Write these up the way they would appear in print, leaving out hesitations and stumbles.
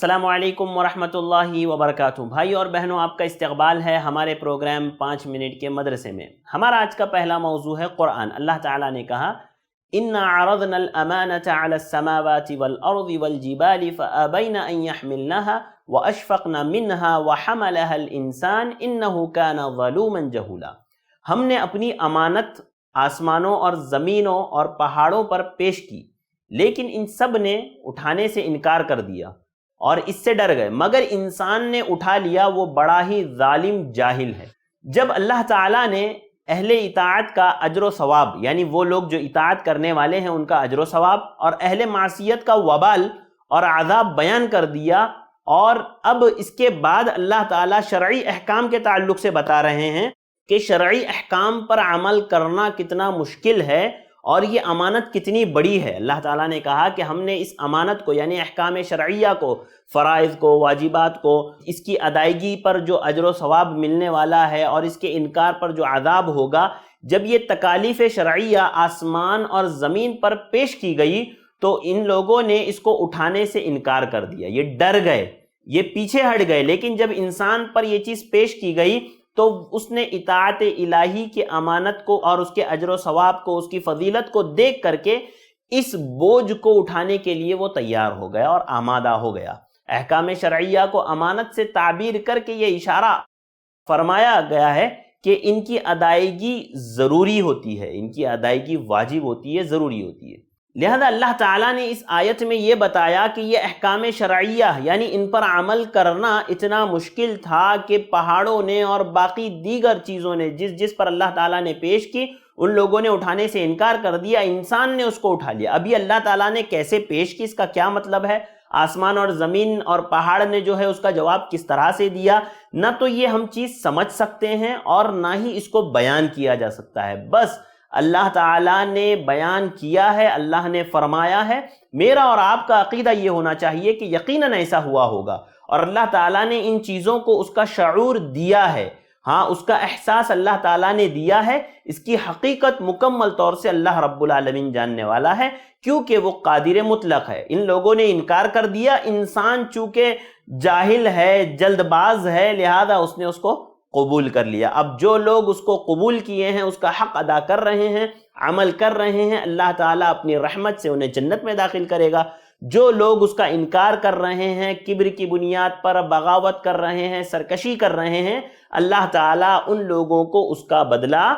السلام علیکم ورحمۃ اللہ وبرکاتہ۔ بھائی اور بہنوں، آپ کا استقبال ہے ہمارے پروگرام 5 منٹ کے مدرسے میں۔ ہمارا آج کا پہلا موضوع ہے قرآن۔ اللہ تعالیٰ نے کہا إِنَّا عَرَضْنَا الْأَمَانَةَ عَلَى السَّمَاوَاتِ وَالْأَرْضِ وَالْجِبَالِ فَأَبَيْنَ أَن يَحْمِلْنَهَا وَأَشْفَقْنَ مِنْهَا وَحَمَلَهَا الْإِنسَانُ إِنَّهُ كَانَ ظَلُومًا جَهُولًا۔ ہم نے اپنی امانت آسمانوں اور زمینوں اور پہاڑوں پر پیش کی، لیکن ان سب نے اٹھانے سے انکار کر دیا اور اس سے ڈر گئے، مگر انسان نے اٹھا لیا، وہ بڑا ہی ظالم جاہل ہے۔ جب اللہ تعالیٰ نے اہل اطاعت کا اجر و ثواب، یعنی وہ لوگ جو اطاعت کرنے والے ہیں ان کا اجر و ثواب، اور اہل معصیت کا وبال اور عذاب بیان کر دیا، اور اب اس کے بعد اللہ تعالیٰ شرعی احکام کے تعلق سے بتا رہے ہیں کہ شرعی احکام پر عمل کرنا کتنا مشکل ہے اور یہ امانت کتنی بڑی ہے۔ اللہ تعالیٰ نے کہا کہ ہم نے اس امانت کو، یعنی احکام شرعیہ کو، فرائض کو، واجبات کو، اس کی ادائیگی پر جو اجر و ثواب ملنے والا ہے اور اس کے انکار پر جو عذاب ہوگا، جب یہ تکالیف شرعیہ آسمان اور زمین پر پیش کی گئی تو ان لوگوں نے اس کو اٹھانے سے انکار کر دیا، یہ ڈر گئے، یہ پیچھے ہٹ گئے۔ لیکن جب انسان پر یہ چیز پیش کی گئی تو اس نے اطاعت الہی کی امانت کو اور اس کے اجر و ثواب کو، اس کی فضیلت کو دیکھ کر کے اس بوجھ کو اٹھانے کے لیے وہ تیار ہو گیا اور آمادہ ہو گیا۔ احکام شرعیہ کو امانت سے تعبیر کر کے یہ اشارہ فرمایا گیا ہے کہ ان کی ادائیگی ضروری ہوتی ہے، ان کی ادائیگی واجب ہوتی ہے، ضروری ہوتی ہے۔ لہذا اللہ تعالیٰ نے اس آیت میں یہ بتایا کہ یہ احکام شرعیہ، یعنی ان پر عمل کرنا اتنا مشکل تھا کہ پہاڑوں نے اور باقی دیگر چیزوں نے جس پر اللہ تعالیٰ نے پیش کی، ان لوگوں نے اٹھانے سے انکار کر دیا، انسان نے اس کو اٹھا لیا۔ ابھی اللہ تعالیٰ نے کیسے پیش کی، اس کا کیا مطلب ہے، آسمان اور زمین اور پہاڑ نے جو ہے اس کا جواب کس طرح سے دیا، نہ تو یہ ہم چیز سمجھ سکتے ہیں اور نہ ہی اس کو بیان کیا جا سکتا ہے۔ بس اللہ تعالیٰ نے بیان کیا ہے، اللہ نے فرمایا ہے۔ میرا اور آپ کا عقیدہ یہ ہونا چاہیے کہ یقیناً ایسا ہوا ہوگا، اور اللہ تعالیٰ نے ان چیزوں کو اس کا شعور دیا ہے، ہاں اس کا احساس اللہ تعالیٰ نے دیا ہے۔ اس کی حقیقت مکمل طور سے اللہ رب العالمین جاننے والا ہے، کیونکہ وہ قادر مطلق ہے۔ ان لوگوں نے انکار کر دیا، انسان چونکہ جاہل ہے، جلد باز ہے، لہذا اس نے اس کو قبول کر لیا۔ اب جو لوگ اس کو قبول کیے ہیں، اس کا حق ادا کر رہے ہیں، عمل کر رہے ہیں، اللہ تعالیٰ اپنی رحمت سے انہیں جنت میں داخل کرے گا۔ جو لوگ اس کا انکار کر رہے ہیں، کبر کی بنیاد پر بغاوت کر رہے ہیں، سرکشی کر رہے ہیں، اللہ تعالیٰ ان لوگوں کو اس کا بدلہ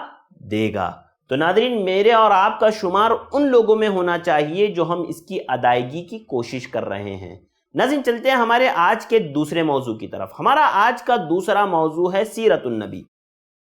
دے گا۔ تو ناظرین، میرے اور آپ کا شمار ان لوگوں میں ہونا چاہیے جو ہم اس کی ادائیگی کی کوشش کر رہے ہیں۔ ناظرین، چلتے ہیں ہمارے آج کے دوسرے موضوع کی طرف۔ ہمارا آج کا دوسرا موضوع ہے سیرت النبی۔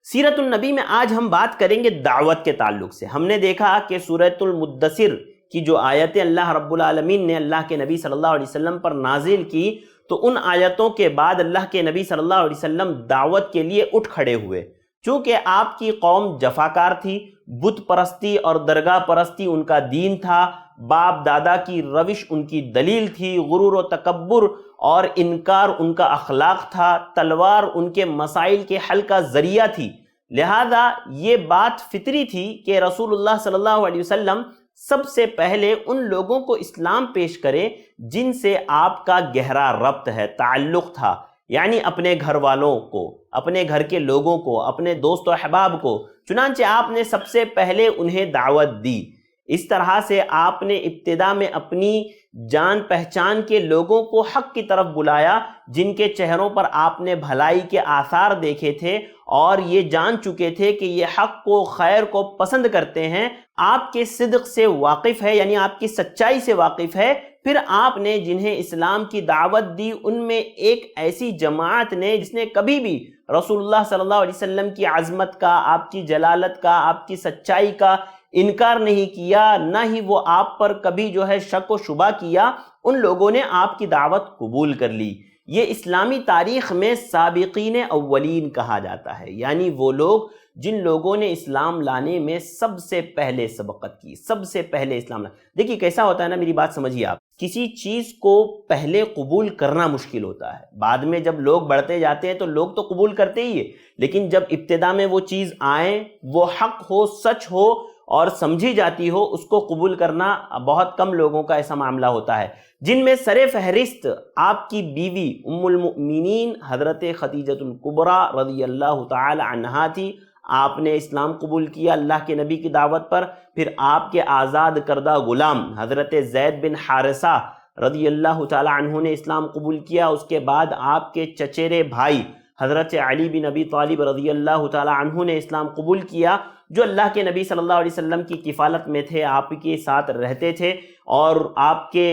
سیرت النبی میں آج ہم بات کریں گے دعوت کے تعلق سے۔ ہم نے دیکھا کہ سورۃ المدثر کی جو آیتیں اللہ رب العالمین نے اللہ کے نبی صلی اللہ علیہ وسلم پر نازل کی، تو ان آیتوں کے بعد اللہ کے نبی صلی اللہ علیہ وسلم دعوت کے لیے اٹھ کھڑے ہوئے۔ چونکہ آپ کی قوم جفاکار تھی، بت پرستی اور درگاہ پرستی ان کا دین تھا، باپ دادا کی روش ان کی دلیل تھی، غرور و تکبر اور انکار ان کا اخلاق تھا، تلوار ان کے مسائل کے حل کا ذریعہ تھی۔ لہذا یہ بات فطری تھی کہ رسول اللہ صلی اللہ علیہ وسلم سب سے پہلے ان لوگوں کو اسلام پیش کرے جن سے آپ کا گہرا ربط ہے، تعلق تھا، یعنی اپنے گھر والوں کو، اپنے گھر کے لوگوں کو، اپنے دوست و احباب کو۔ چنانچہ آپ نے سب سے پہلے انہیں دعوت دی۔ اس طرح سے آپ نے ابتدا میں اپنی جان پہچان کے لوگوں کو حق کی طرف بلایا، جن کے چہروں پر آپ نے بھلائی کے آثار دیکھے تھے اور یہ جان چکے تھے کہ یہ حق کو، خیر کو پسند کرتے ہیں، آپ کے صدق سے واقف ہے، یعنی آپ کی سچائی سے واقف ہے۔ پھر آپ نے جنہیں اسلام کی دعوت دی، ان میں ایک ایسی جماعت نے جس نے کبھی بھی رسول اللہ صلی اللہ علیہ وسلم کی عظمت کا، آپ کی جلالت کا، آپ کی سچائی کا انکار نہیں کیا، نہ ہی وہ آپ پر کبھی جو ہے شک و شبہ کیا، ان لوگوں نے آپ کی دعوت قبول کر لی۔ یہ اسلامی تاریخ میں سابقین اولین کہا جاتا ہے، یعنی وہ لوگ جن لوگوں نے اسلام لانے میں سب سے پہلے سبقت کی، سب سے پہلے اسلام لانا۔ دیکھیے کیسا ہوتا ہے نا، میری بات سمجھیے آپ، کسی چیز کو پہلے قبول کرنا مشکل ہوتا ہے، بعد میں جب لوگ بڑھتے جاتے ہیں تو لوگ تو قبول کرتے ہی ہیں، لیکن جب ابتدا میں وہ چیز آئیں، وہ حق ہو، سچ ہو اور سمجھی جاتی ہو اس کو قبول کرنا بہت کم لوگوں کا ایسا معاملہ ہوتا ہے، جن میں سر فہرست آپ کی بیوی ام المؤمنین حضرت خدیجۃ الکبریٰ رضی اللہ تعالی عنہا تھی۔ آپ نے اسلام قبول کیا اللہ کے نبی کی دعوت پر، پھر آپ کے آزاد کردہ غلام حضرت زید بن حارثہ رضی اللہ تعالی عنہ نے اسلام قبول کیا۔ اس کے بعد آپ کے چچیرے بھائی حضرت علی بن ابی طالب رضی اللہ تعالی عنہ نے اسلام قبول کیا، جو اللہ کے نبی صلی اللہ علیہ وسلم کی کفالت میں تھے، آپ کے ساتھ رہتے تھے، اور آپ کے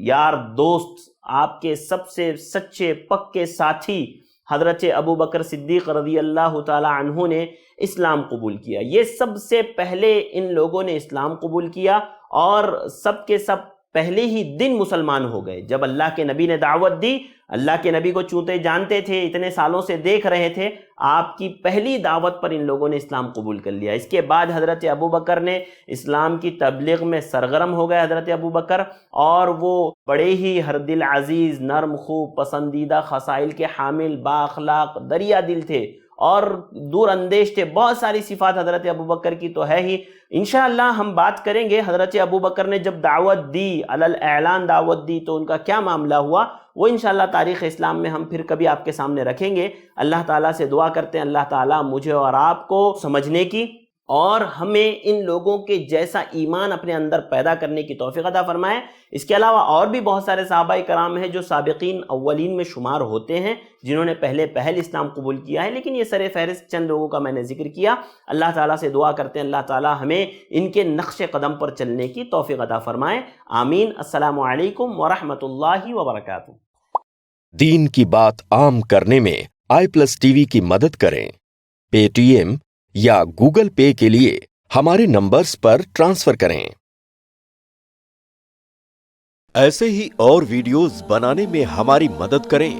یار دوست، آپ کے سب سے سچے پکے ساتھی حضرت ابو بکر صدیق رضی اللہ تعالی عنہ نے اسلام قبول کیا۔ یہ سب سے پہلے ان لوگوں نے اسلام قبول کیا، اور سب کے سب پہلے ہی دن مسلمان ہو گئے۔ جب اللہ کے نبی نے دعوت دی، اللہ کے نبی کو چونتے جانتے تھے، اتنے سالوں سے دیکھ رہے تھے، آپ کی پہلی دعوت پر ان لوگوں نے اسلام قبول کر لیا۔ اس کے بعد حضرت ابو بکر نے اسلام کی تبلیغ میں سرگرم ہو گئے، حضرت ابو بکر، اور وہ بڑے ہی ہر دل عزیز، نرم خو، پسندیدہ خصائل کے حامل، با اخلاق، دریا دل تھے اور دور اندیش تھے۔ بہت ساری صفات حضرت ابو بکر کی تو ہے ہی۔ انشاءاللہ ہم بات کریں گے حضرت ابو بکر نے جب دعوت دی، علی الاعلان دعوت دی، تو ان کا کیا معاملہ ہوا، وہ انشاءاللہ تاریخ اسلام میں ہم پھر کبھی آپ کے سامنے رکھیں گے۔ اللہ تعالیٰ سے دعا کرتے ہیں اللہ تعالیٰ مجھے اور آپ کو سمجھنے کی اور ہمیں ان لوگوں کے جیسا ایمان اپنے اندر پیدا کرنے کی توفیق عطا فرمائے۔ اس کے علاوہ اور بھی بہت سارے صحابہ کرام ہیں جو سابقین اولین میں شمار ہوتے ہیں، جنہوں نے پہل اسلام قبول کیا ہے، لیکن یہ سر فہرست چند لوگوں کا میں نے ذکر کیا۔ اللہ تعالیٰ سے دعا کرتے ہیں اللہ تعالیٰ ہمیں ان کے نقش قدم پر چلنے کی توفیق عطا فرمائے، آمین۔ السلام علیکم ورحمۃ اللہ وبرکاتہ۔ دین کی بات عام کرنے میں i+TV کی مدد کریں۔ پے ٹی ایم یا گوگل پے کے لیے ہمارے نمبرز پر ٹرانسفر کریں۔ ایسے ہی اور ویڈیوز بنانے میں ہماری مدد کریں۔